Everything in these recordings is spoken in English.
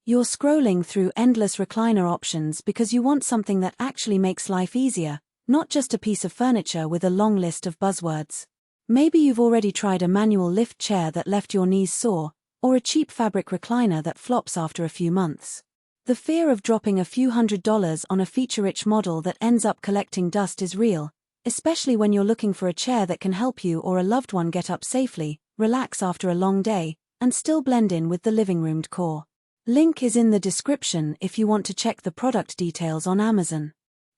You're scrolling through endless recliner options because you want something that actually makes life easier, not just a piece of furniture with a long list of buzzwords. Maybe you've already tried a manual lift chair that left your knees sore, or a cheap fabric recliner that flops after a few months. The fear of dropping a few $100s on a feature-rich model that ends up collecting dust is real, especially when you're looking for a chair that can help you or a loved one get up safely, relax after a long day, and still blend in with the living room decor. Link is in the description if you want to check the product details on Amazon.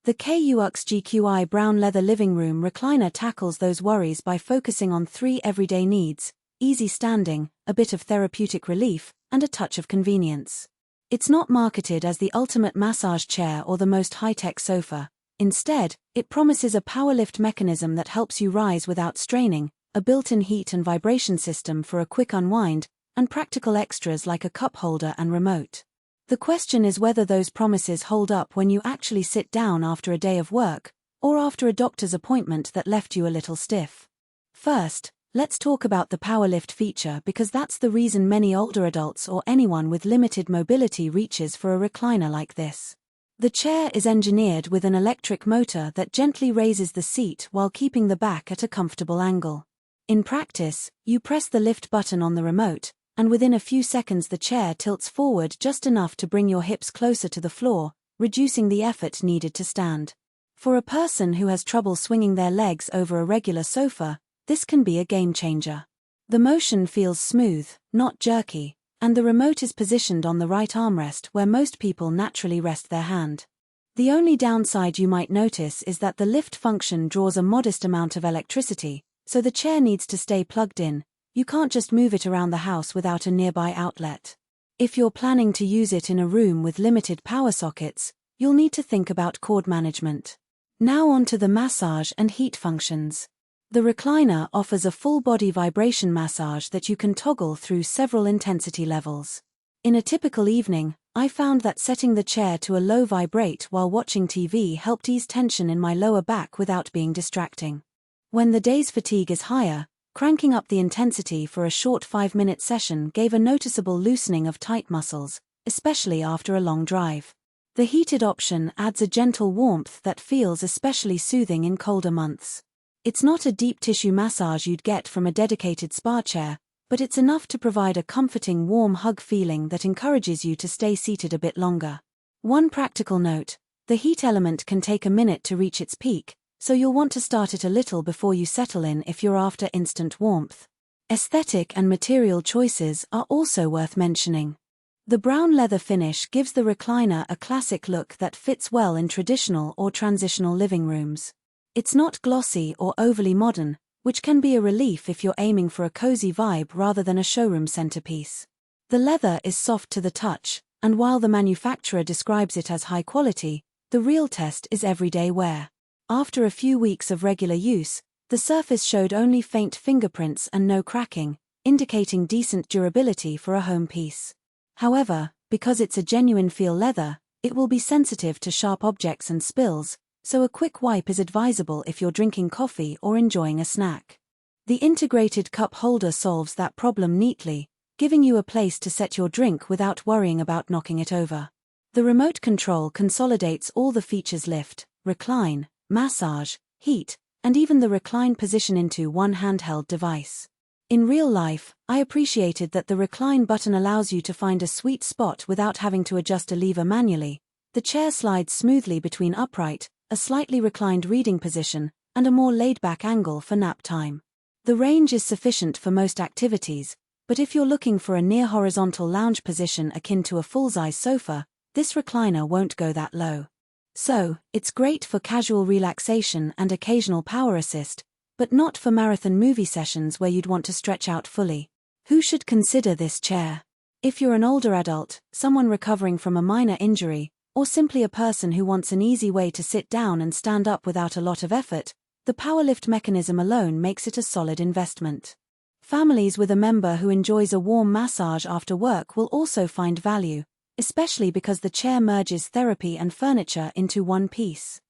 The KswyyuwxgqI brown leather living room recliner tackles those worries by focusing on 3 everyday needs: easy standing, a bit of therapeutic relief, and a touch of convenience. It's not marketed as the ultimate massage chair or the most high-tech sofa. Instead, it promises a power lift mechanism that helps you rise without straining, a built-in heat and vibration system for a quick unwind, and practical extras like a cup holder and remote. The question is whether those promises hold up when you actually sit down after a day of work, or after a doctor's appointment that left you a little stiff. First, let's talk about the power lift feature because that's the reason many older adults or anyone with limited mobility reaches for a recliner like this. The chair is engineered with an electric motor that gently raises the seat while keeping the back at a comfortable angle. In practice, you press the lift button on the remote, and within a few seconds the chair tilts forward just enough to bring your hips closer to the floor, reducing the effort needed to stand. For a person who has trouble swinging their legs over a regular sofa, this can be a game changer. The motion feels smooth, not jerky, and the remote is positioned on the right armrest where most people naturally rest their hand. The only downside you might notice is that the lift function draws a modest amount of electricity, so the chair needs to stay plugged in. You can't just move it around the house without a nearby outlet. If you're planning to use it in a room with limited power sockets, you'll need to think about cord management. Now on to the massage and heat functions. The recliner offers a full-body vibration massage that you can toggle through several intensity levels. In a typical evening, I found that setting the chair to a low vibrate while watching TV helped ease tension in my lower back without being distracting. When the day's fatigue is higher, cranking up the intensity for a short 5-minute session gave a noticeable loosening of tight muscles, especially after a long drive. The heated option adds a gentle warmth that feels especially soothing in colder months. It's not a deep tissue massage you'd get from a dedicated spa chair, but it's enough to provide a comforting warm hug feeling that encourages you to stay seated a bit longer. One practical note: the heat element can take a minute to reach its peak, so you'll want to start it a little before you settle in if you're after instant warmth. Aesthetic and material choices are also worth mentioning. The brown leather finish gives the recliner a classic look that fits well in traditional or transitional living rooms. It's not glossy or overly modern, which can be a relief if you're aiming for a cozy vibe rather than a showroom centerpiece. The leather is soft to the touch, and while the manufacturer describes it as high quality, the real test is everyday wear. After a few weeks of regular use, the surface showed only faint fingerprints and no cracking, indicating decent durability for a home piece. However, because it's a genuine feel leather, it will be sensitive to sharp objects and spills, so a quick wipe is advisable if you're drinking coffee or enjoying a snack. The integrated cup holder solves that problem neatly, giving you a place to set your drink without worrying about knocking it over. The remote control consolidates all the features: lift, recline, massage, heat, and even the recline position into one handheld device. In real life, I appreciated that the recline button allows you to find a sweet spot without having to adjust a lever manually. The chair slides smoothly between upright, a slightly reclined reading position, and a more laid-back angle for nap time. The range is sufficient for most activities, but if you're looking for a near-horizontal lounge position akin to a full-size sofa, this recliner won't go that low. So, it's great for casual relaxation and occasional power assist, but not for marathon movie sessions where you'd want to stretch out fully. Who should consider this chair? If you're an older adult, someone recovering from a minor injury, or simply a person who wants an easy way to sit down and stand up without a lot of effort, the power lift mechanism alone makes it a solid investment. Families with a member who enjoys a warm massage after work will also find value, especially because the chair merges therapy and furniture into one piece.